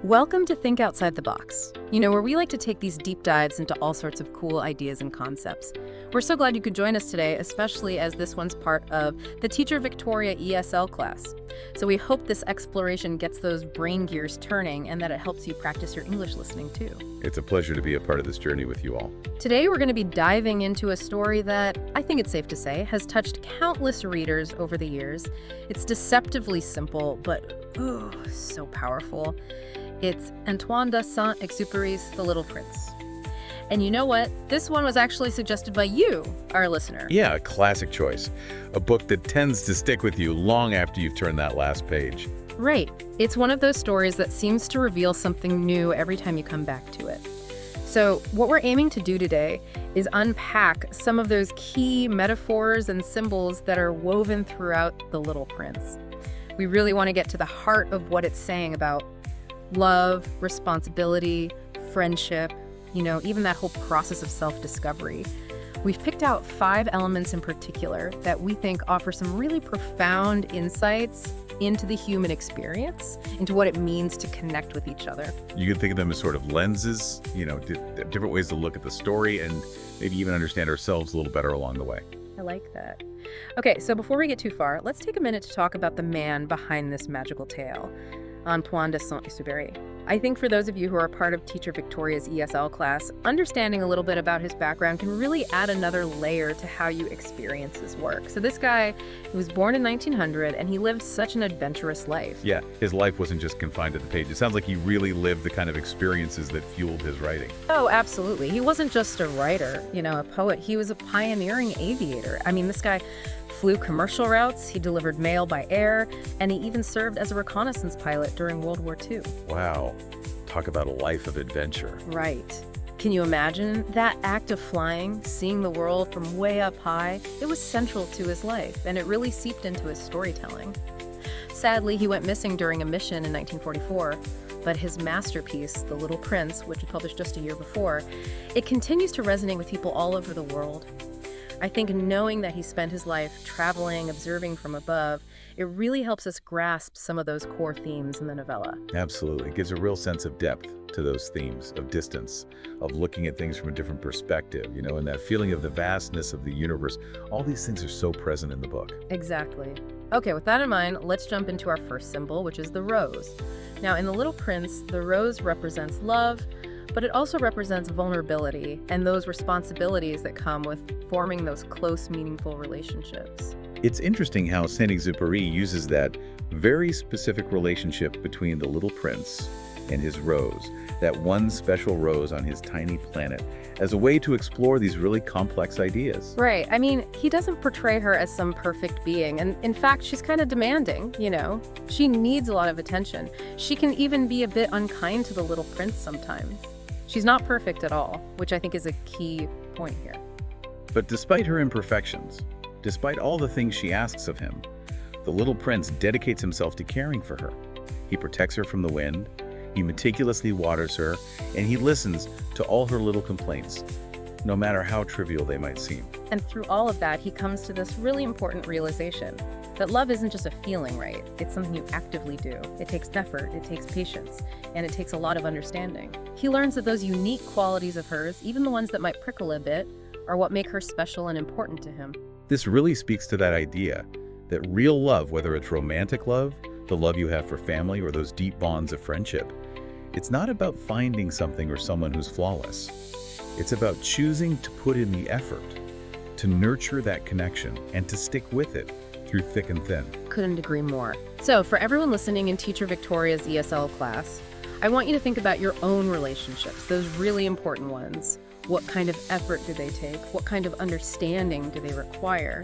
Welcome to Think Outside the Box, where we like to take these deep dives into all sorts of cool ideas and concepts. We're so glad you could join us today, especially as this one's part of the Teacher Victoria ESL class. So we hope this exploration gets those brain gears turning and that it helps you practice your English listening too. It's a pleasure to be a part of this journey with you all. Today we're going to be diving into a story that, I think it's safe to say, has touched countless readers over the years. It's deceptively simple, but so powerful. It's Antoine de Saint-Exupéry's The Little Prince. And you know what? This one was actually suggested by you, our listener. Yeah, a classic choice. A book that tends to stick with you long after you've turned that last page. Right. It's one of those stories that seems to reveal something new every time you come back to it. So what we're aiming to do today is unpack some of those key metaphors and symbols that are woven throughout The Little Prince. We really want to get to the heart of what it's saying about love, responsibility, friendship, even that whole process of self-discovery. We've picked out 5 elements in particular that we think offer some really profound insights into the human experience, into what it means to connect with each other. You can think of them as sort of lenses, different ways to look at the story and maybe even understand ourselves a little better along the way. I like that. Okay, so before we get too far, let's take a minute to talk about the man behind this magical tale, Antoine de Saint-Exupéry. I think for those of you who are part of Teacher Victoria's ESL class, understanding a little bit about his background can really add another layer to how you experience his work. So this guy, he was born in 1900 and he lived such an adventurous life. Yeah, his life wasn't just confined to the page. It sounds like he really lived the kind of experiences that fueled his writing. Oh, absolutely. He wasn't just a writer, a poet. He was a pioneering aviator. I mean, this guy flew commercial routes, he delivered mail by air, and he even served as a reconnaissance pilot during World War II. Wow. Talk about a life of adventure. Right. Can you imagine that act of flying, seeing the world from way up high? It was central to his life, and it really seeped into his storytelling. Sadly, he went missing during a mission in 1944, but his masterpiece, The Little Prince, which was published just a year before, it continues to resonate with people all over the world. I think knowing that he spent his life traveling, observing from above, it really helps us grasp some of those core themes in the novella. Absolutely. It gives a real sense of depth to those themes, of distance, of looking at things from a different perspective, and that feeling of the vastness of the universe. All these things are so present in the book. Exactly. Okay, with that in mind, let's jump into our first symbol, which is the rose. Now, in The Little Prince, the rose represents love, but it also represents vulnerability and those responsibilities that come with forming those close, meaningful relationships. It's interesting how Saint-Exupéry uses that very specific relationship between the little prince and his rose, that one special rose on his tiny planet, as a way to explore these really complex ideas. Right. I mean, he doesn't portray her as some perfect being. And in fact, she's kind of demanding, She needs a lot of attention. She can even be a bit unkind to the little prince sometimes. She's not perfect at all, which I think is a key point here. But despite her imperfections, despite all the things she asks of him, the little prince dedicates himself to caring for her. He protects her from the wind, he meticulously waters her, and he listens to all her little complaints, no matter how trivial they might seem. And through all of that, he comes to this really important realization that love isn't just a feeling, right? It's something you actively do. It takes effort, it takes patience, and it takes a lot of understanding. He learns that those unique qualities of hers, even the ones that might prickle a bit, are what make her special and important to him. This really speaks to that idea that real love, whether it's romantic love, the love you have for family, or those deep bonds of friendship, it's not about finding something or someone who's flawless. It's about choosing to put in the effort, to nurture that connection, and to stick with it through thick and thin. Couldn't agree more. So for everyone listening in Teacher Victoria's ESL class, I want you to think about your own relationships, those really important ones. What kind of effort do they take? What kind of understanding do they require?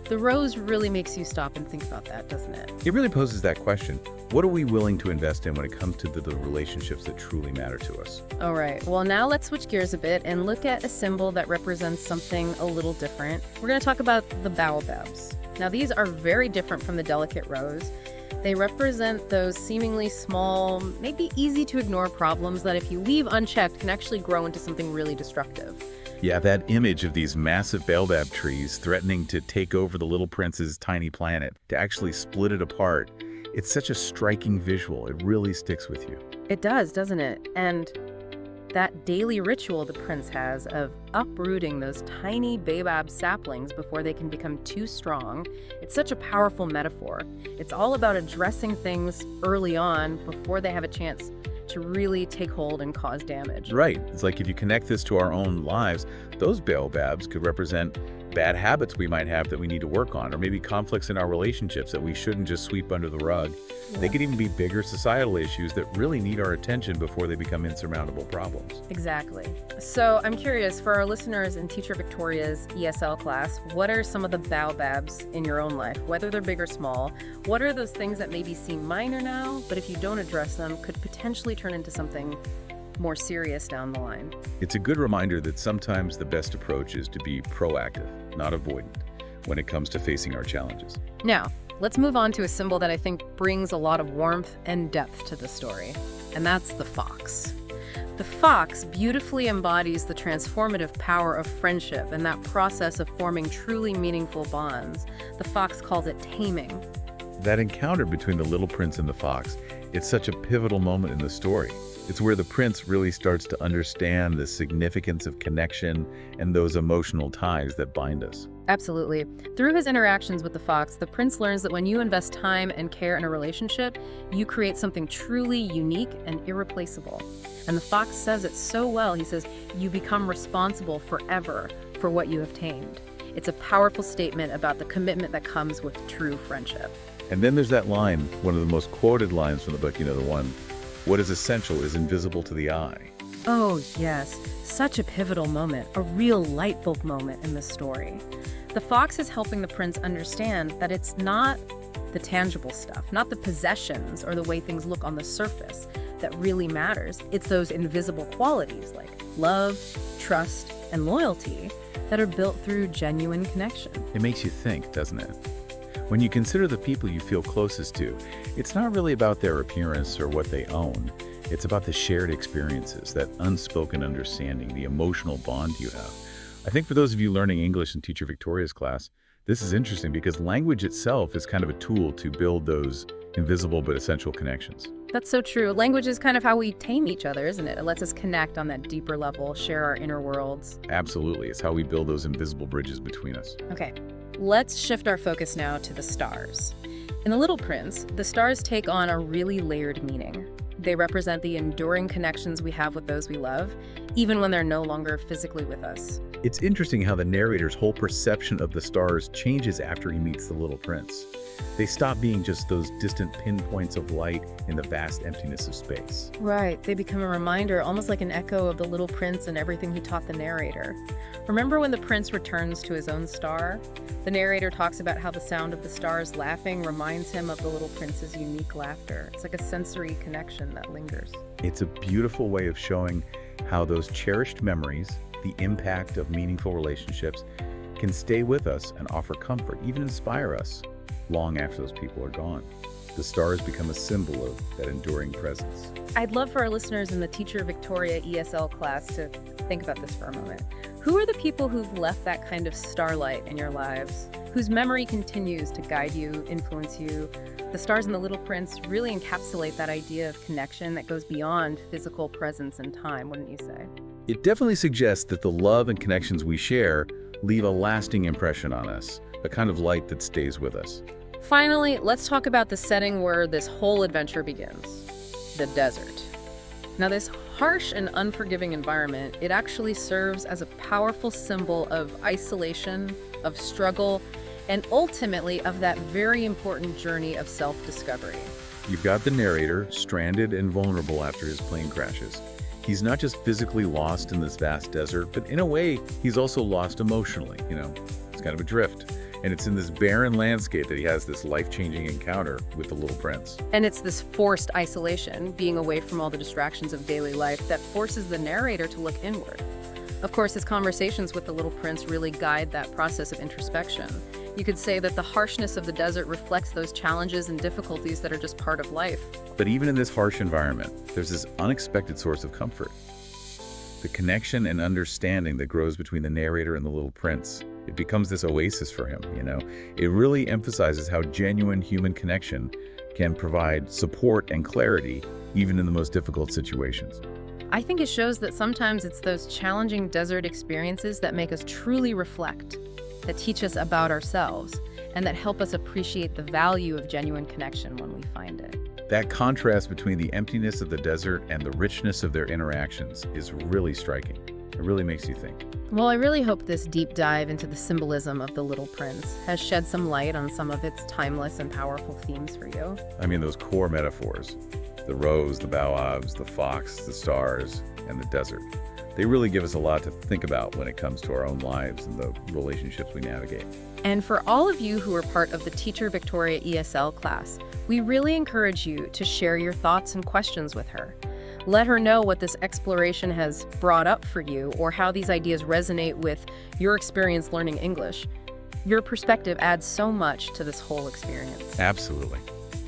The rose really makes you stop and think about that, doesn't it? It really poses that question. What are we willing to invest in when it comes to the relationships that truly matter to us? All right, well now let's switch gears a bit and look at a symbol that represents something a little different. We're going to talk about the baobabs. Now these are very different from the delicate rose. They represent those seemingly small, maybe easy to ignore problems that if you leave unchecked can actually grow into something really destructive. Yeah, that image of these massive baobab trees threatening to take over the little prince's tiny planet, to actually split it apart, it's such a striking visual. It really sticks with you. It does, doesn't it? And that daily ritual the prince has of uprooting those tiny baobab saplings before they can become too strong, it's such a powerful metaphor. It's all about addressing things early on before they have a chance to really take hold and cause damage. Right. It's like if you connect this to our own lives, those baobabs could represent bad habits we might have that we need to work on, or maybe conflicts in our relationships that we shouldn't just sweep under the rug. They could even be bigger societal issues that really need our attention before they become insurmountable problems. Exactly. So I'm curious, for our listeners in Teacher Victoria's ESL class, what are some of the baobabs in your own life, whether they're big or small? What are those things that maybe seem minor now, but if you don't address them, could potentially turn into something more serious down the line? It's a good reminder that sometimes the best approach is to be proactive, not avoidant, when it comes to facing our challenges. Now, let's move on to a symbol that I think brings a lot of warmth and depth to the story, and that's the fox. The fox beautifully embodies the transformative power of friendship and that process of forming truly meaningful bonds. The fox calls it taming. That encounter between the little prince and the fox, it's such a pivotal moment in the story. It's where the prince really starts to understand the significance of connection and those emotional ties that bind us. Absolutely. Through his interactions with the fox, the prince learns that when you invest time and care in a relationship, you create something truly unique and irreplaceable. And the fox says it so well. He says, you become responsible forever for what you have tamed. It's a powerful statement about the commitment that comes with true friendship. And then there's that line, one of the most quoted lines from the book, the one, "What is essential is invisible to the eye." Oh, yes. Such a pivotal moment, a real light bulb moment in this story. The fox is helping the prince understand that it's not the tangible stuff, not the possessions or the way things look on the surface that really matters. It's those invisible qualities like love, trust, and loyalty that are built through genuine connection. It makes you think, doesn't it? When you consider the people you feel closest to, it's not really about their appearance or what they own. It's about the shared experiences, that unspoken understanding, the emotional bond you have. I think for those of you learning English in Teacher Victoria's class, this is interesting because language itself is kind of a tool to build those invisible but essential connections. That's so true. Language is kind of how we tame each other, isn't it? It lets us connect on that deeper level, share our inner worlds. Absolutely. It's how we build those invisible bridges between us. Okay, let's shift our focus now to the stars. In The Little Prince, the stars take on a really layered meaning. They represent the enduring connections we have with those we love, even when they're no longer physically with us. It's interesting how the narrator's whole perception of the stars changes after he meets the Little Prince. They stop being just those distant pinpoints of light in the vast emptiness of space. Right, they become a reminder, almost like an echo of the Little Prince and everything he taught the narrator. Remember when the prince returns to his own star? The narrator talks about how the sound of the stars laughing reminds him of the Little Prince's unique laughter. It's like a sensory connection that lingers. It's a beautiful way of showing how those cherished memories, the impact of meaningful relationships, can stay with us and offer comfort, even inspire us long after those people are gone. The stars become a symbol of that enduring presence. I'd love for our listeners in the Teacher Victoria ESL class to think about this for a moment. Who are the people who've left that kind of starlight in your lives, whose memory continues to guide you, influence you? The stars in The Little Prince really encapsulate that idea of connection that goes beyond physical presence and time, wouldn't you say? It definitely suggests that the love and connections we share leave a lasting impression on us, a kind of light that stays with us. Finally, let's talk about the setting where this whole adventure begins, the desert. Now, this harsh and unforgiving environment, it actually serves as a powerful symbol of isolation, of struggle, and ultimately of that very important journey of self-discovery. You've got the narrator, stranded and vulnerable after his plane crashes. He's not just physically lost in this vast desert, but in a way, he's also lost emotionally, He's kind of adrift. And it's in this barren landscape that he has this life-changing encounter with the Little Prince. And it's this forced isolation, being away from all the distractions of daily life, that forces the narrator to look inward. Of course, his conversations with the Little Prince really guide that process of introspection. You could say that the harshness of the desert reflects those challenges and difficulties that are just part of life. But even in this harsh environment, there's this unexpected source of comfort. The connection and understanding that grows between the narrator and the Little Prince. It becomes this oasis for him, It really emphasizes how genuine human connection can provide support and clarity even in the most difficult situations. I think it shows that sometimes it's those challenging desert experiences that make us truly reflect, that teach us about ourselves, and that help us appreciate the value of genuine connection when we find it. That contrast between the emptiness of the desert and the richness of their interactions is really striking. It really makes you think. Well, I really hope this deep dive into the symbolism of The Little Prince has shed some light on some of its timeless and powerful themes for you. I mean, those core metaphors, the rose, the baobabs, the fox, the stars, and the desert, they really give us a lot to think about when it comes to our own lives and the relationships we navigate. And for all of you who are part of the Teacher Victoria ESL class, we really encourage you to share your thoughts and questions with her. Let her know what this exploration has brought up for you or how these ideas resonate with your experience learning English. Your perspective adds so much to this whole experience. Absolutely.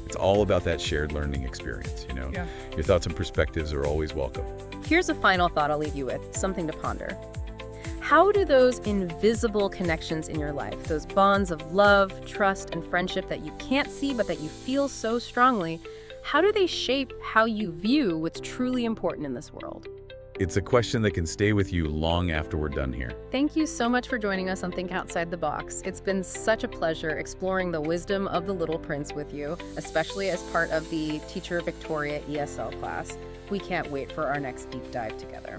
It's all about that shared learning experience, you know? Yeah. Your thoughts and perspectives are always welcome. Here's a final thought I'll leave you with, something to ponder. How do those invisible connections in your life, those bonds of love, trust, and friendship that you can't see but that you feel so strongly, how do they shape how you view what's truly important in this world? It's a question that can stay with you long after we're done here. Thank you so much for joining us on Think Outside the Box. It's been such a pleasure exploring the wisdom of The Little Prince with you, especially as part of the Teacher Victoria ESL class. We can't wait for our next deep dive together.